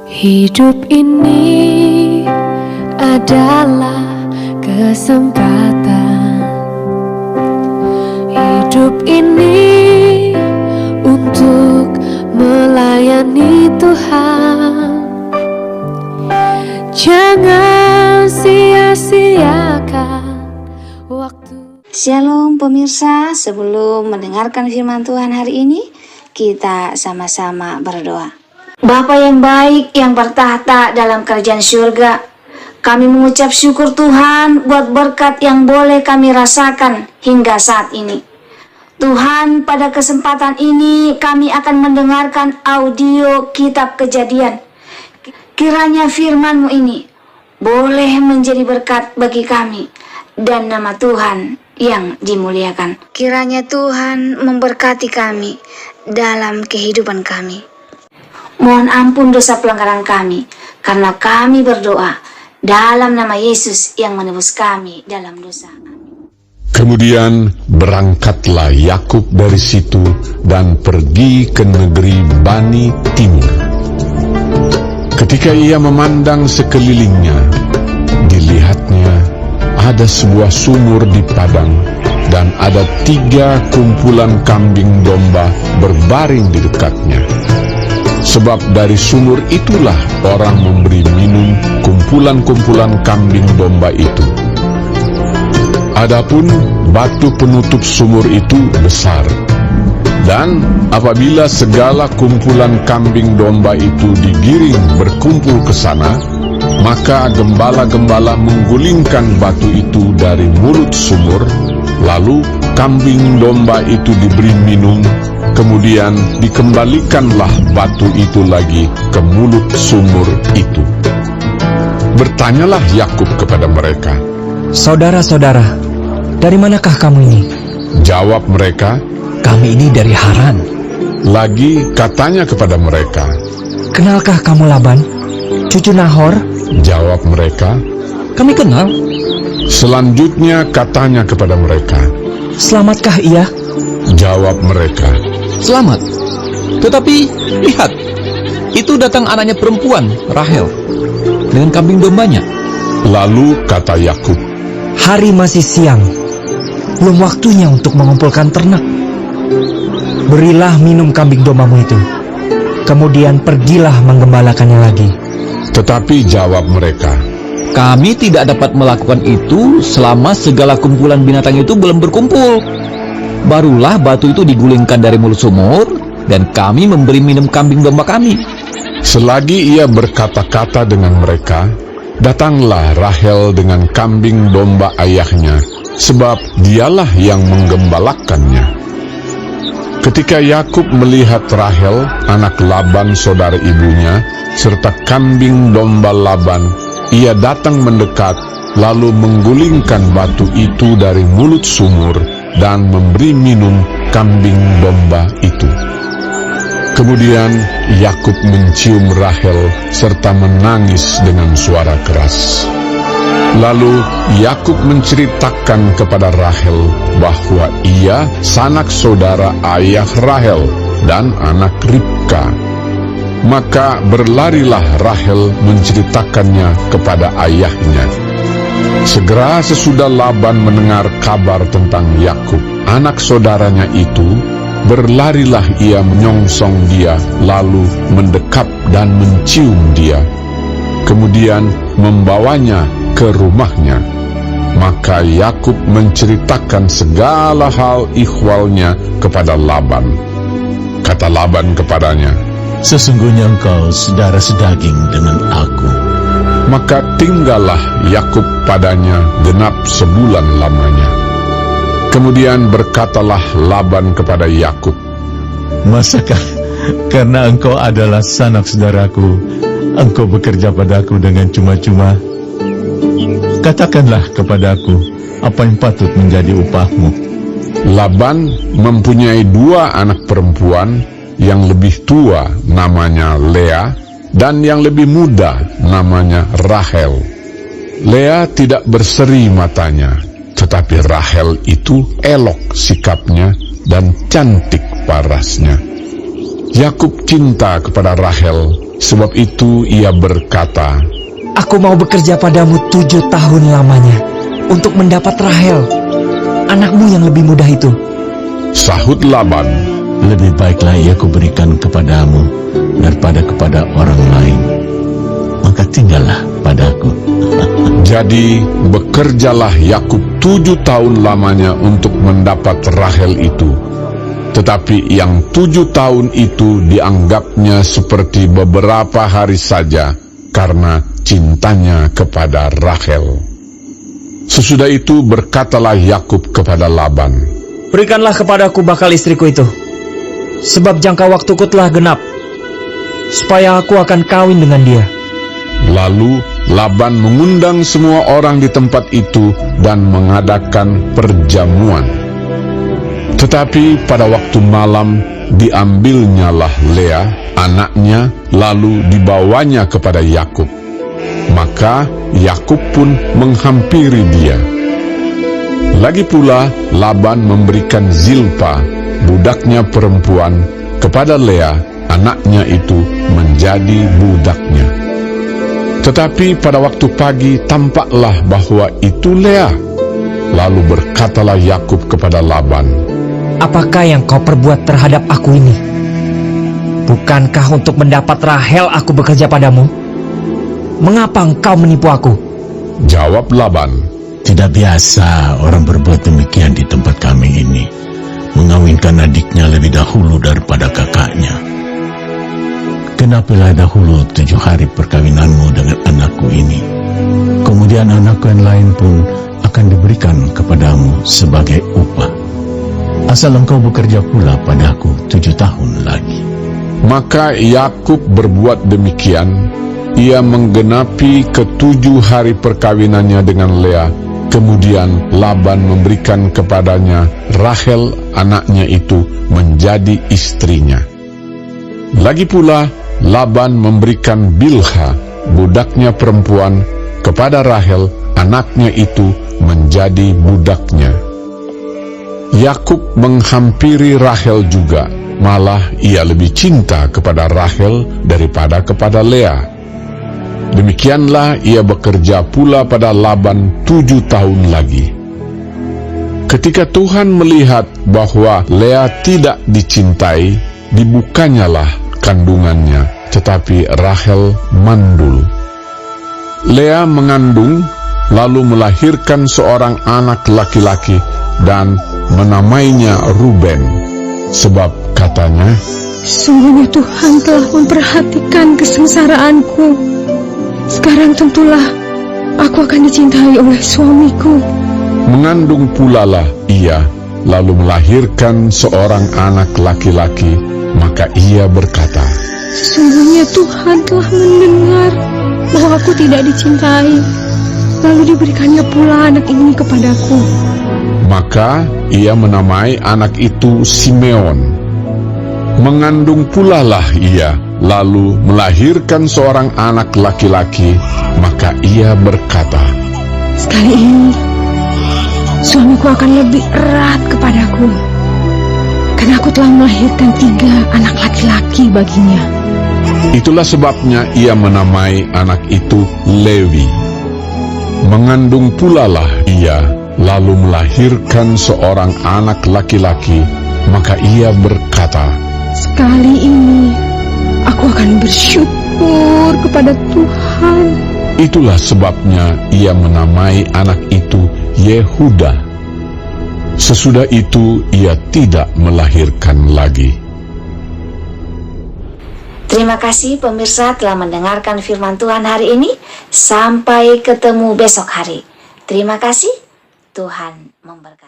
Hidup ini adalah kesempatan. Hidup ini untuk melayani Tuhan. Jangan sia-siakan waktu. Shalom pemirsa, sebelum mendengarkan firman Tuhan hari ini, kita sama-sama berdoa. Bapa yang baik yang bertahta dalam kerajaan surga, kami mengucap syukur Tuhan buat berkat yang boleh kami rasakan hingga saat ini. Tuhan, pada kesempatan ini kami akan mendengarkan audio kitab Kejadian. Kiranya firman-Mu ini boleh menjadi berkat bagi kami dan nama Tuhan yang dimuliakan. Kiranya Tuhan memberkati kami dalam kehidupan kami. Mohon ampun dosa pelanggaran kami, karena kami berdoa dalam nama Yesus yang menebus kami dalam dosa. Kemudian berangkatlah Yakub dari situ dan pergi ke negeri Bani Timur. Ketika ia memandang sekelilingnya, dilihatnya ada sebuah sumur di padang, dan ada 3 kumpulan kambing domba berbaring di dekatnya. Sebab dari sumur itulah orang memberi minum kumpulan-kumpulan kambing domba itu. Adapun batu penutup sumur itu besar, dan apabila segala kumpulan kambing domba itu digiring berkumpul ke sana, maka gembala-gembala menggulingkan batu itu dari mulut sumur, lalu kambing domba itu diberi minum, kemudian dikembalikanlah batu itu lagi ke mulut sumur itu. Bertanyalah Yakub kepada mereka, "Saudara-saudara, dari manakah kamu ini?" Jawab mereka, "Kami ini dari Haran." Lagi katanya kepada mereka, "Kenalkah kamu Laban, cucu Nahor?" Jawab mereka, "Kami kenal." Selanjutnya katanya kepada mereka, "Selamatkah ia?" Jawab mereka, "Selamat. Tetapi lihat, itu datang anaknya perempuan, Rahel, dengan kambing dombanya." Lalu kata Yakub, "Hari masih siang, belum waktunya untuk mengumpulkan ternak. Berilah minum kambing dombamu itu, kemudian pergilah menggembalakannya lagi." Tetapi jawab mereka, "Kami tidak dapat melakukan itu selama segala kumpulan binatang itu belum berkumpul. Barulah batu itu digulingkan dari mulut sumur, dan kami memberi minum kambing domba kami." Selagi ia berkata-kata dengan mereka, datanglah Rahel dengan kambing domba ayahnya, sebab dialah yang menggembalakannya. Ketika Yakub melihat Rahel, anak Laban saudara ibunya, serta kambing domba Laban, ia datang mendekat, lalu menggulingkan batu itu dari mulut sumur, dan memberi minum kambing domba itu. Kemudian Yakub mencium Rahel serta menangis dengan suara keras. Lalu Yakub menceritakan kepada Rahel bahwa ia sanak saudara ayah Rahel dan anak Ribka. Maka berlarilah Rahel menceritakannya kepada ayahnya. Segera sesudah Laban mendengar kabar tentang Yakub, anak saudaranya itu, berlarilah ia menyongsong dia, lalu mendekap dan mencium dia. Kemudian membawanya ke rumahnya. Maka Yakub menceritakan segala hal ihwalnya kepada Laban. Kata Laban kepadanya, "Sesungguhnya engkau saudara sedaging dengan aku." Maka tinggallah Yakub padanya genap sebulan lamanya. Kemudian berkatalah Laban kepada Yakub, "Masakah karena engkau adalah sanak saudaraku, engkau bekerja padaku dengan cuma-cuma? Katakanlah kepadaku apa yang patut menjadi upahmu." Laban mempunyai 2 anak perempuan, yang lebih tua namanya Lea, dan yang lebih muda namanya Rahel. Lea tidak berseri matanya, tetapi Rahel itu elok sikapnya dan cantik parasnya. Yakub cinta kepada Rahel Sebab itu ia berkata, Aku mau bekerja padamu 7 tahun lamanya untuk mendapat Rahel, anakmu yang lebih muda itu. Sahut Laban, Lebih baiklah ia kuberikan kepadamu daripada kepada orang lain. Maka tinggallah padaku. Jadi bekerjalah Yakub 7 tahun lamanya untuk mendapat Rahel itu. Tetapi yang 7 tahun itu dianggapnya seperti beberapa hari saja karena cintanya kepada Rahel. Sesudah itu berkatalah Yakub kepada Laban, Berikanlah kepadaku bakal istriku itu, sebab jangka waktuku telah genap, supaya aku akan kawin dengan dia. Lalu Laban mengundang semua orang di tempat itu dan mengadakan perjamuan. Tetapi pada waktu malam diambilnyalah Lea, anaknya, lalu dibawanya kepada Yakub. Maka Yakub pun menghampiri dia. Lagi pula Laban memberikan Zilpa, budaknya perempuan, kepada Lea, anaknya itu, menjadi budaknya. Tetapi pada waktu pagi tampaklah bahwa itu Lea. Lalu berkatalah Yakub kepada Laban, Apakah yang kau perbuat terhadap aku ini? Bukankah untuk mendapat Rahel aku bekerja padamu? Mengapa engkau menipu aku? Jawab Laban, Tidak biasa orang berbuat demikian di tempat kami ini, mengawinkan adiknya lebih dahulu daripada kakaknya. Genapilah dahulu 7 hari perkawinanmu dengan anakku ini. Kemudian anakku yang lain pun akan diberikan kepadamu sebagai upah. Asal engkau bekerja pula padaku 7 tahun lagi. Maka Yakub berbuat demikian. Ia menggenapi ke-7 hari perkawinannya dengan Lea. Kemudian Laban memberikan kepadanya Rahel, anaknya itu, menjadi istrinya. Lagi pula Laban memberikan Bilha, budaknya perempuan, kepada Rahel, anaknya itu, menjadi budaknya. Yakub menghampiri Rahel juga, malah ia lebih cinta kepada Rahel daripada kepada Lea. Demikianlah ia bekerja pula pada Laban 7 tahun lagi. Ketika Tuhan melihat bahwa Lea tidak dicintai, dibukanyalah kandungannya, tetapi Rahel mandul. Lea mengandung, lalu melahirkan seorang anak laki-laki dan menamainya Ruben, sebab katanya, Sungguhnya Tuhan telah memperhatikan kesengsaraanku. Sekarang tentulah aku akan dicintai oleh suamiku. Mengandung pula lah ia, lalu melahirkan seorang anak laki-laki, maka ia berkata, Sesungguhnya Tuhan telah mendengar bahwa aku tidak dicintai. Lalu diberikannya pula anak ini kepadaku. Maka ia menamai anak itu Simeon. Mengandung pula lah ia, lalu melahirkan seorang anak laki-laki, maka ia berkata, Sekali ini suamiku akan lebih erat kepadaku, karena aku telah melahirkan 3 anak laki-laki baginya. Itulah sebabnya ia menamai anak itu Lewi. Mengandung pula lah ia, lalu melahirkan seorang anak laki-laki, maka ia berkata, Sekali ini aku akan bersyukur kepada Tuhan. Itulah sebabnya ia menamai anak itu Yehuda. Sesudah itu ia tidak melahirkan lagi. Terima kasih pemirsa telah mendengarkan firman Tuhan hari ini. Sampai ketemu besok hari. Terima kasih. Tuhan memberkati.